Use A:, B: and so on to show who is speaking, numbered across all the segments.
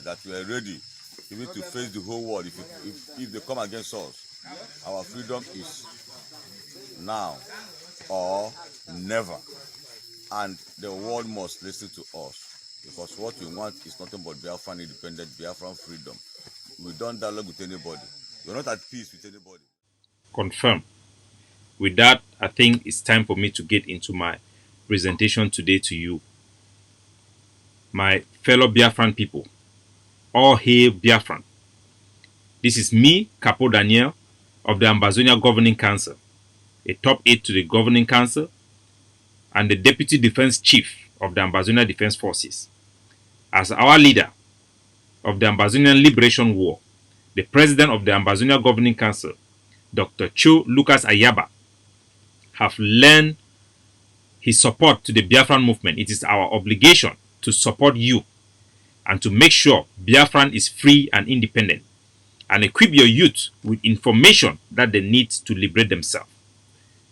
A: that we are ready even to face the whole world if they come against us. Our freedom is now or never, and the world must listen to us, because what we want is nothing but Biafran independent, Biafran freedom. We don't dialogue with anybody. We're not at peace with anybody.
B: Confirm. With that, I think it's time for me to get into my presentation today to you. My fellow Biafran people, all hail Biafran. This is me, Capo Daniel, of the Ambazonia Governing Council, a top aide to the Governing Council, and the Deputy Defense Chief of the Ambazonia Defense Forces. As our leader of the Ambazonian Liberation War, the President of the Ambazonia Governing Council, Dr. Cho Lucas Ayaba, have lent his support to the Biafran movement. It is our obligation to support you and to make sure Biafran is free and independent, and equip your youth with information that they need to liberate themselves.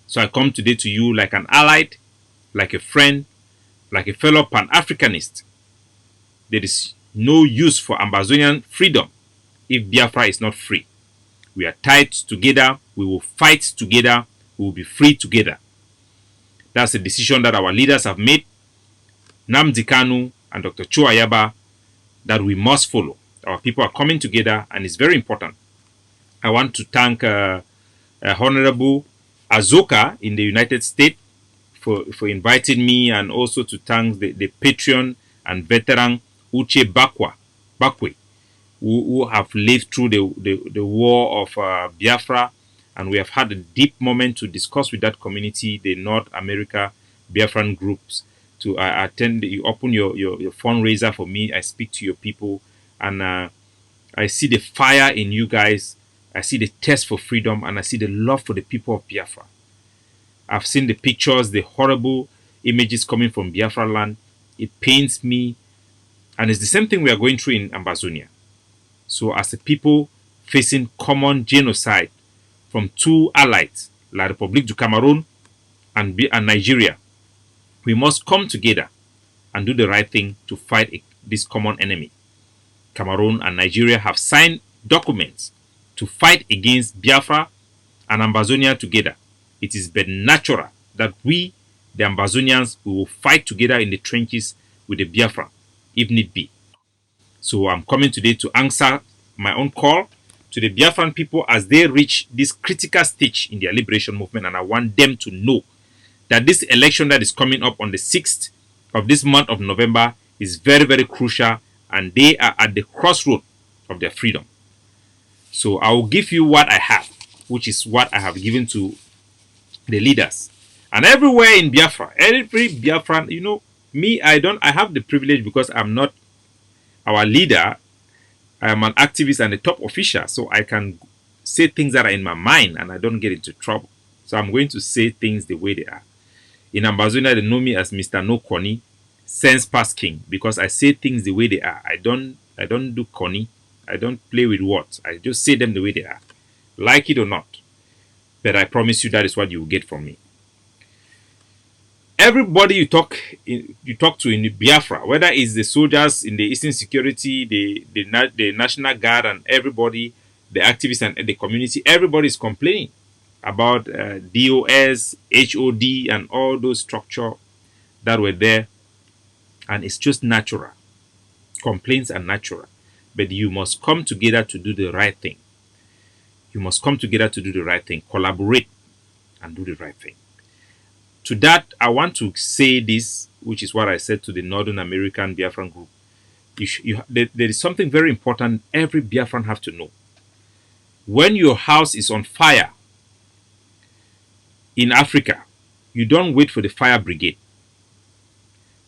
B: So I come today to you like an allied, like a friend, like a fellow Pan-Africanist. There is no use for Ambazonian freedom if Biafra is not free. We are tied together, we will fight together, we will be free together. That's a decision that our leaders have made, Nnamdi Kanu and Dr. Cho Ayaba, that we must follow. Our people are coming together, and it's very important. I want to thank Honorable Azoka in the United States for inviting me, and also to thank the patron and veteran Uche Bakwe, who have lived through the war of Biafra, and we have had a deep moment to discuss with that community, the North America Biafran groups, to attend. You open your fundraiser for me. I speak to your people, and I see the fire in you guys. I see the thirst for freedom, and I see the love for the people of Biafra. I've seen the pictures, the horrible images coming from Biafra land. It pains me, and it's the same thing we are going through in Ambazonia. So as a people facing common genocide from two allies, La République du Cameroon and Nigeria, we must come together and do the right thing to fight this common enemy. Cameroon and Nigeria have signed documents to fight against Biafra and Ambazonia together. It is but natural that we, the Ambazonians, we will fight together in the trenches with the Biafra, if need be. So I'm coming today to answer my own call to the Biafran people as they reach this critical stage in their liberation movement, and I want them to know that this election that is coming up on the 6th of this month of November is very, very crucial, and they are at the crossroad of their freedom. So I will give you what I have, which is what I have given to the leaders. And everywhere in Biafra, every Biafran, you know, me, I have the privilege because I'm not our leader. I am an activist and a top official, so I can say things that are in my mind and I don't get into trouble. So I'm going to say things the way they are. In Ambazonia, they know me as Mr. No Connie, sense past king, because I say things the way they are. I don't do Connie. I don't play with words. I just say them the way they are, like it or not. But I promise you that is what you will get from me. Everybody you talk to in Biafra, whether it's the soldiers in the Eastern Security, the National Guard, and everybody, the activists and the community, everybody is complaining about DOS, HOD, and all those structures that were there. And it's just natural. Complaints are natural. But you must come together to do the right thing. You must come together to do the right thing. Collaborate and do the right thing. To that, I want to say this, which is what I said to the Northern American Biafran group. There is something very important every Biafran have to know. When your house is on fire in Africa, you don't wait for the fire brigade.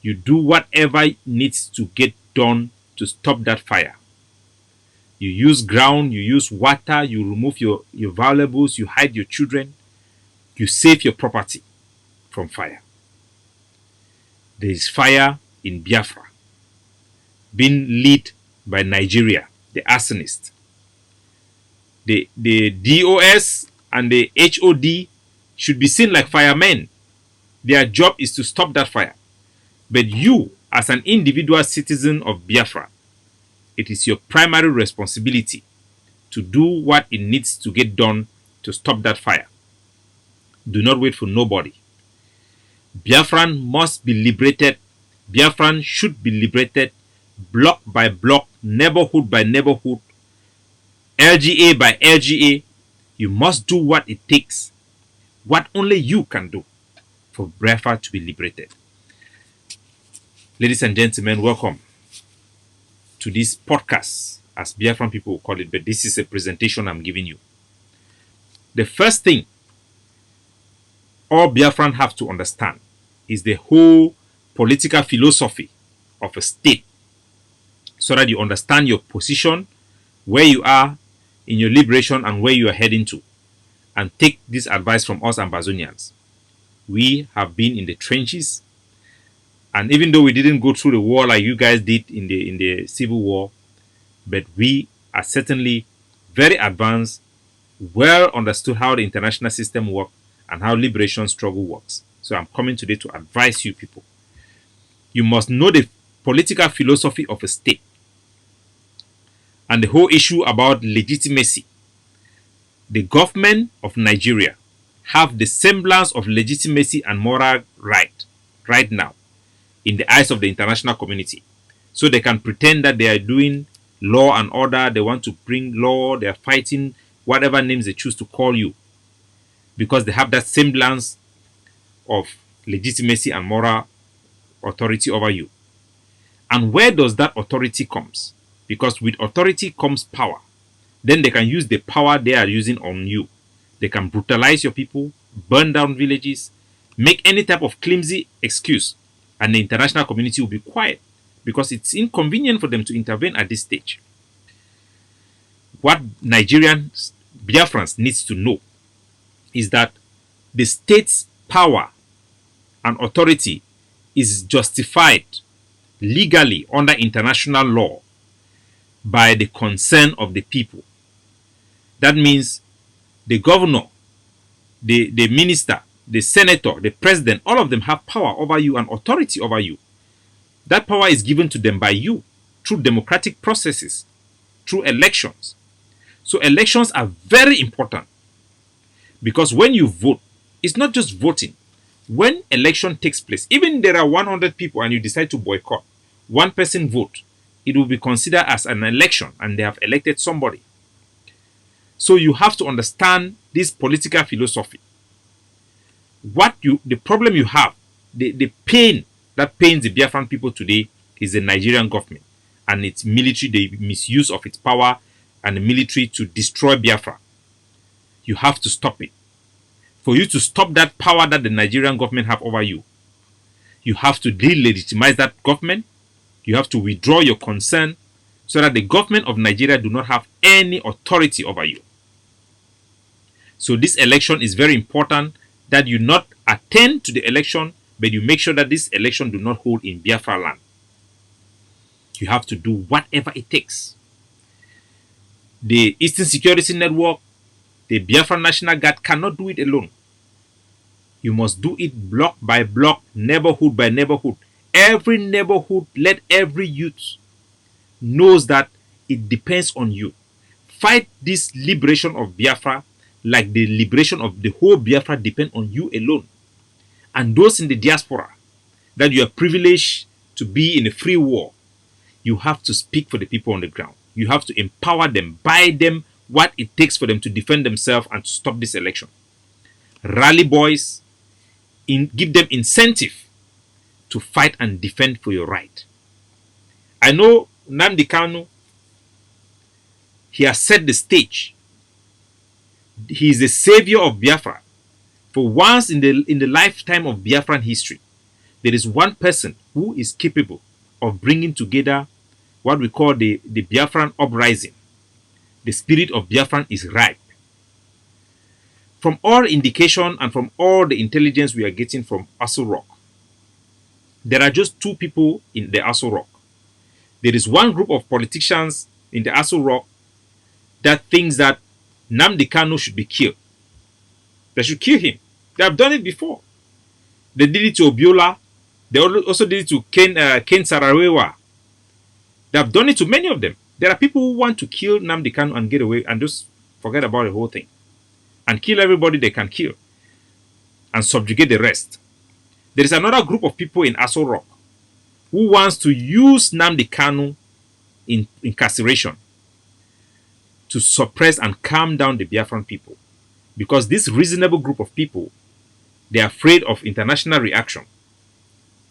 B: You do whatever needs to get done to stop that fire. You use ground, you use water, you remove your valuables, you hide your children, you save your property from fire. There is fire in Biafra being led by Nigeria, the arsonist. The DOS and the HOD should be seen like firemen. Their job is to stop that fire. But you, as an individual citizen of Biafra, it is your primary responsibility to do what it needs to get done to stop that fire. Do not wait for nobody. Biafran must be liberated. Biafran should be liberated block by block, neighborhood by neighborhood, LGA by LGA. You must do what it takes, what only you can do for Biafra to be liberated. Ladies and gentlemen, welcome to this podcast, as Biafran people will call it, but this is a presentation I'm giving you. The first thing all Biafran have to understand is the whole political philosophy of a state, so that you understand your position, where you are in your liberation and where you are heading to, and take this advice from us Ambazonians. We have been in the trenches, and even though we didn't go through the war like you guys did in the civil war, but we are certainly very advanced, well understood how the international system works and how liberation struggle works. So I'm coming today to advise you people. You must know the political philosophy of a state and the whole issue about legitimacy. The government of Nigeria have the semblance of legitimacy and moral right now in the eyes of the international community. So they can pretend that they are doing law and order, they want to bring law, they are fighting whatever names they choose to call you, because they have that semblance of legitimacy and moral authority over you. And where does that authority comes? Because with authority comes power. Then they can use the power they are using on you. They can brutalize your people, burn down villages, make any type of flimsy excuse, and the international community will be quiet because it's inconvenient for them to intervene at this stage. What Nigerians, Biafrans needs to know is that the state's power and authority is justified legally under international law by the consent of the people. That means the governor, the minister, the senator, the president, all of them have power over you and authority over you. That power is given to them by you through democratic processes, through elections. So elections are very important, because when you vote, it's not just voting. When election takes place, even there are 100 people and you decide to boycott, one person vote, it will be considered as an election and they have elected somebody. So you have to understand this political philosophy. The problem you have, the pain that pains the Biafran people today is the Nigerian government and its military, the misuse of its power and the military to destroy Biafra. You have to stop it. For you to stop that power that the Nigerian government have over you, you have to delegitimize that government. You have to withdraw your concern so that the government of Nigeria do not have any authority over you. So this election is very important, that you not attend to the election, but you make sure that this election do not hold in Biafra land. You have to do whatever it takes. The Eastern Security Network, the Biafra National Guard cannot do it alone. You must do it block by block, neighborhood by neighborhood. Every neighborhood, let every youth knows that it depends on you. Fight this liberation of Biafra like the liberation of the whole Biafra depend on you alone. And those in the diaspora that you are privileged to be in a free war, you have to speak for the people on the ground. You have to empower them, buy them what it takes for them to defend themselves and to stop this election. Rally boys, give them incentive to fight and defend for your right. I know Nnamdi Kanu, he has set the stage. He is the savior of Biafra. For once in the lifetime of Biafran history, there is one person who is capable of bringing together what we call the Biafran uprising. The spirit of Biafran is ripe. From all indication and from all the intelligence we are getting from Aso Rock, there are just two people in the Aso Rock. There is one group of politicians in the Aso Rock that thinks that Nnamdi Kanu should be killed. They should kill him. They have done it before. They did it to Obiola. They also did it to Ken Sarawewa. They have done it to many of them. There are people who want to kill Nnamdi Kanu and get away and just forget about the whole thing and kill everybody they can kill and subjugate the rest. There is another group of people in Aso Rock who wants to use Nnamdi Kanu in incarceration to suppress and calm down the Biafran people. Because this reasonable group of people, they are afraid of international reaction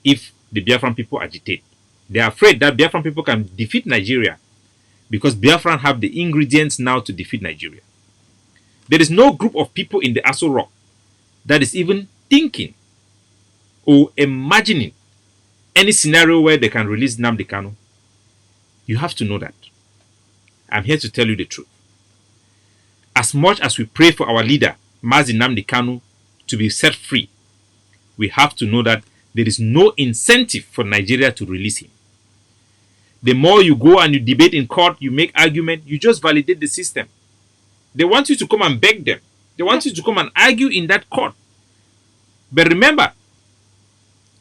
B: if the Biafran people agitate. They are afraid that Biafran people can defeat Nigeria because Biafran have the ingredients now to defeat Nigeria. There is no group of people in the Aso Rock that is even thinking or imagining any scenario where they can release Nnamdi Kanu. You have to know that. I'm here to tell you the truth. As much as we pray for our leader, Mazi Nnamdi Kanu, to be set free, we have to know that there is no incentive for Nigeria to release him. The more you go and you debate in court, you make argument, you just validate the system. They want you to come and beg them. They want you to come and argue in that court. But remember,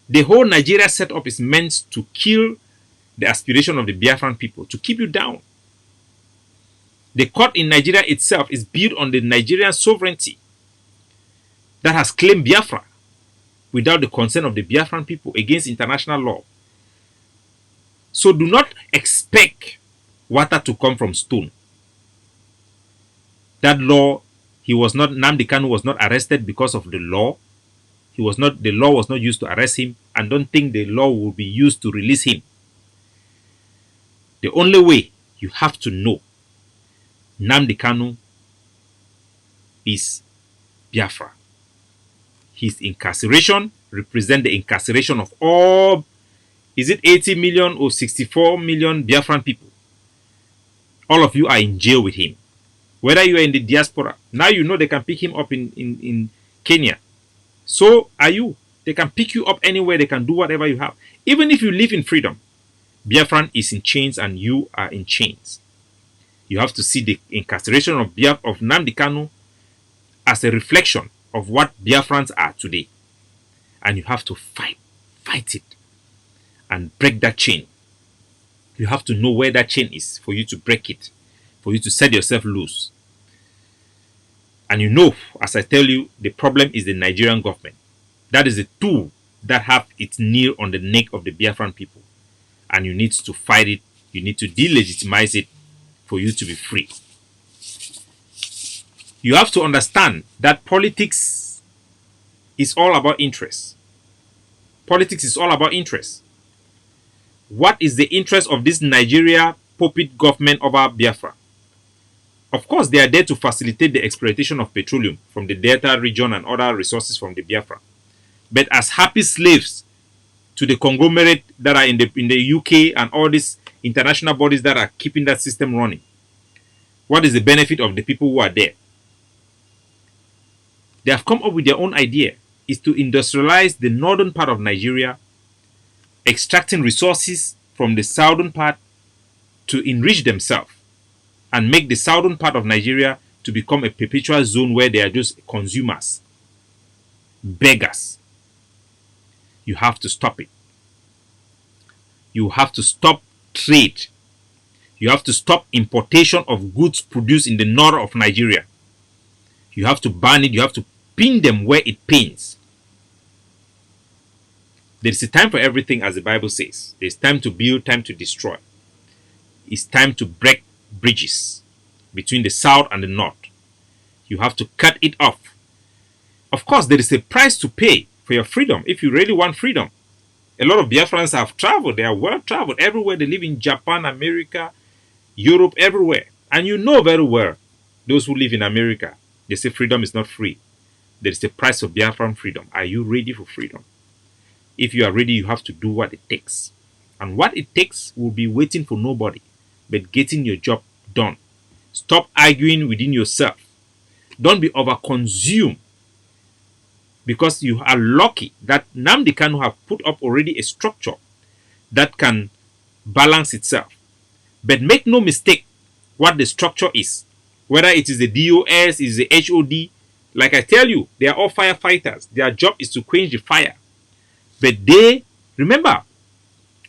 B: the whole Nigeria setup is meant to kill the aspiration of the Biafran people, to keep you down. The court in Nigeria itself is built on the Nigerian sovereignty that has claimed Biafra without the consent of the Biafran people against international law. So do not expect water to come from stone. That law, Nnamdi Kanu was not arrested because of the law. The law was not used to arrest him, and don't think the law will be used to release him. The only way you have to know Nnamdi Kanu is Biafra. His incarceration represents the incarceration of all, is it 80 million or 64 million Biafran people? All of you are in jail with him. Whether you are in the diaspora, now you know they can pick him up in Kenya. So are you. They can pick you up anywhere. They can do whatever you have. Even if you live in freedom, Biafran is in chains and you are in chains. You have to see the incarceration of Nnamdi Kanu as a reflection of what Biafrans are today. And you have to fight it, and break that chain. You have to know where that chain is for you to break it, for you to set yourself loose. And you know, as I tell you, the problem is the Nigerian government. That is the tool that have its nail on the neck of the Biafran people. And you need to fight it. You need to delegitimize it for you to be free. You have to understand that politics is all about interest. Politics is all about interest. What is the interest of this Nigeria puppet government over Biafra? Of course, they are there to facilitate the exploitation of petroleum from the Delta region and other resources from the Biafra. But as happy slaves to the conglomerate that are in the UK and all these international bodies that are keeping that system running, what is the benefit of the people who are there? They have come up with their own idea, is to industrialize the northern part of Nigeria, extracting resources from the southern part to enrich themselves, and make the southern part of Nigeria to become a perpetual zone where they are just consumers, beggars. You have to stop it. You have to stop trade. You have to stop importation of goods produced in the north of Nigeria. You have to ban it. You have to pin them where it pains. There is a time for everything, as the Bible says. There is time to build, time to destroy. It's time to break bridges between the south and the north. You have to cut it off. Of course, there is a price to pay for your freedom if you really want freedom. A lot of Biafrans have traveled. They are well traveled everywhere. They live in Japan, America, Europe, everywhere. And you know very well, those who live in America, they say freedom is not free. There is a price of Biafran freedom. Are you ready for freedom? If you are ready, you have to do what it takes. And what it takes will be waiting for nobody, but getting your job done. Stop arguing within yourself. Don't be overconsumed, because you are lucky that Nnamdi Kanu have put up already a structure that can balance itself. But make no mistake what the structure is. Whether it is the DOS, is the HOD, like I tell you, they are all firefighters. Their job is to quench the fire. But remember,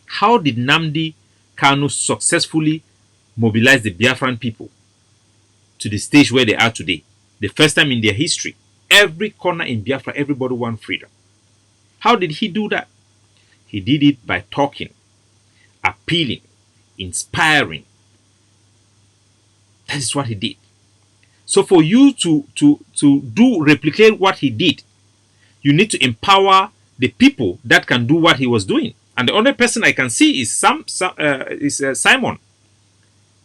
B: how did Nnamdi Kanu successfully mobilize the Biafran people to the stage where they are today. The first time in their history, every corner in Biafra, everybody wants freedom. How did he do that? He did it by talking, appealing, inspiring. That is what he did. So for you to replicate what he did, you need to empower the people that can do what he was doing. And the only person I can see is Simon,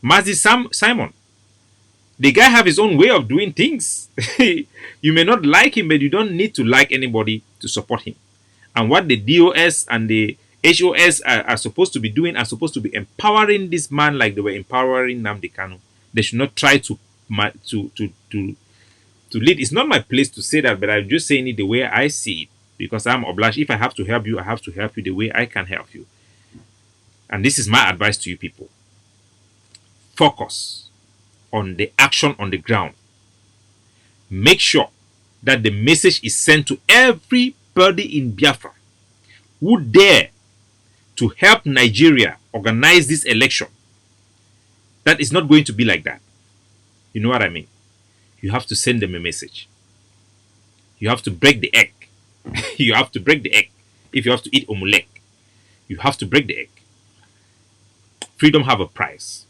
B: Mazi Simon. The guy have his own way of doing things. You may not like him, but you don't need to like anybody to support him. And what the DOS and the HOS are supposed to be doing are supposed to be empowering this man like they were empowering Nnamdi Kanu. They should not try to lead. It's not my place to say that, but I'm just saying it the way I see it, because I'm obliged. If I have to help you, I have to help you the way I can help you. And this is my advice to you people. Focus on the action on the ground. Make sure that the message is sent to everybody in Biafra who dare to help Nigeria organize this election. That is not going to be like that. You know what I mean? You have to send them a message. You have to break the egg. You have to break the egg. If you have to eat omelette, you have to break the egg. Freedom have a price.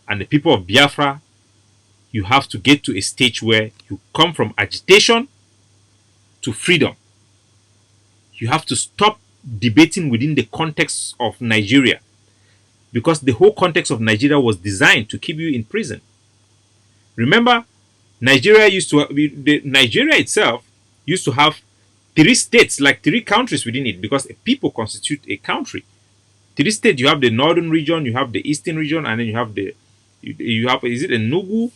B: And the people of Biafra, you have to get to a stage where you come from agitation to freedom. You have to stop debating within the context of Nigeria, because the whole context of Nigeria was designed to keep you in prison. Remember, Nigeria itself used to have 3 states, like 3 countries within it, because people constitute a country. 3 states. You have the northern region, you have the eastern region, and then you have is it Enugu?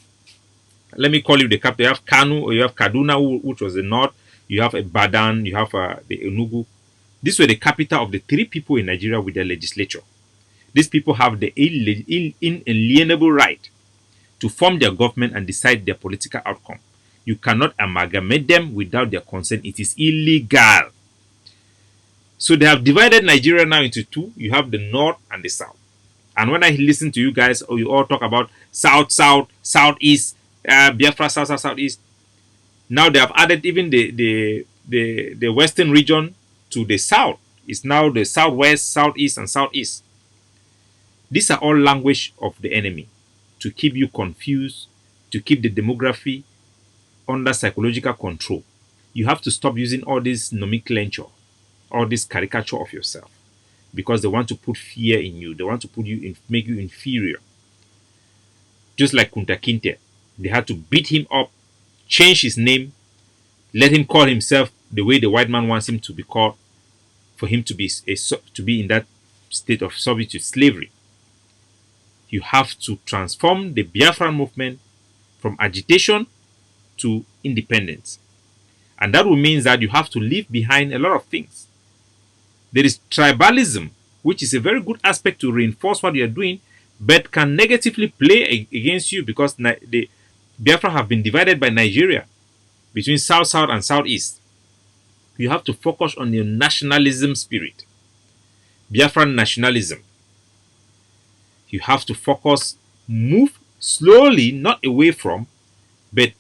B: Let me call you the capital. You have Kanu, or you have Kaduna, which was the north. You have Ibadan, you have the Enugu. These were the capital of the 3 people in Nigeria with their legislature. These people have the inalienable right to form their government and decide their political outcome. You cannot amalgamate them without their consent. It is illegal. So they have divided Nigeria now into 2. You have the north and the south. And when I listen to you guys, or you all talk about south, southeast, Biafra, south, southeast. Now they have added even the western region to the south. It's now the southwest, southeast, and southeast. These are all language of the enemy to keep you confused, to keep the demography under psychological control. You have to stop using all this nomenclature, all this caricature of yourself, because they want to put fear in you. They want to make you inferior. Just like Kunta Kinte, they had to beat him up, change his name, let him call himself the way the white man wants him to be called, for him to be in that state of servitude, slavery. You have to transform the Biafran movement from agitation to independence. And that will mean that you have to leave behind a lot of things. There is tribalism, which is a very good aspect to reinforce what you are doing, but can negatively play against you, because the Biafra have been divided by Nigeria between south and southeast. You have to focus on your nationalism spirit, Biafran nationalism. You have to focus, move slowly, not away from, but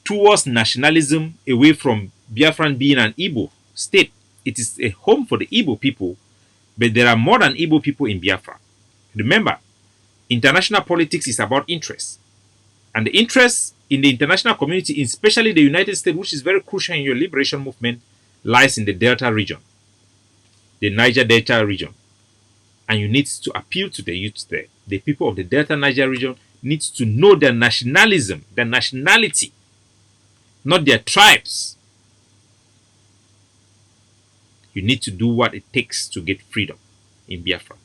B: towards nationalism, away from Biafran being an Igbo state. It is a home for the Igbo people, but there are more than Igbo people in Biafra. Remember, international politics is about interest. And the interest in the international community, especially the United States, which is very crucial in your liberation movement, lies in the Delta region, the Niger Delta region. And you need to appeal to the youth there. The people of the Delta Niger region need to know their nationalism, their nationality, not their tribes. You need to do what it takes to get freedom in Biafra.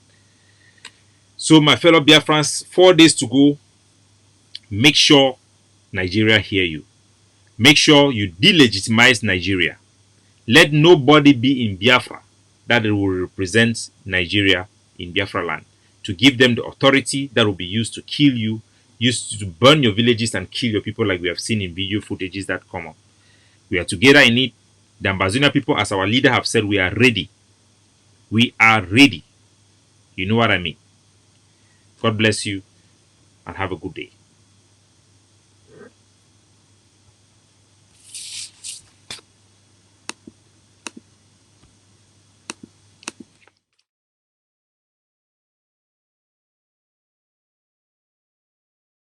B: So my fellow Biafrans, 4 days to go. Make sure Nigeria hear you. Make sure you delegitimize Nigeria. Let nobody be in Biafra that will represent Nigeria in Biafra land, to give them the authority that will be used to kill you, used to burn your villages and kill your people, like we have seen in video footages that come up. We are together in it. The Ambazonia people, as our leader have said, we are ready. We are ready. You know what I mean. God bless you. and have a good day.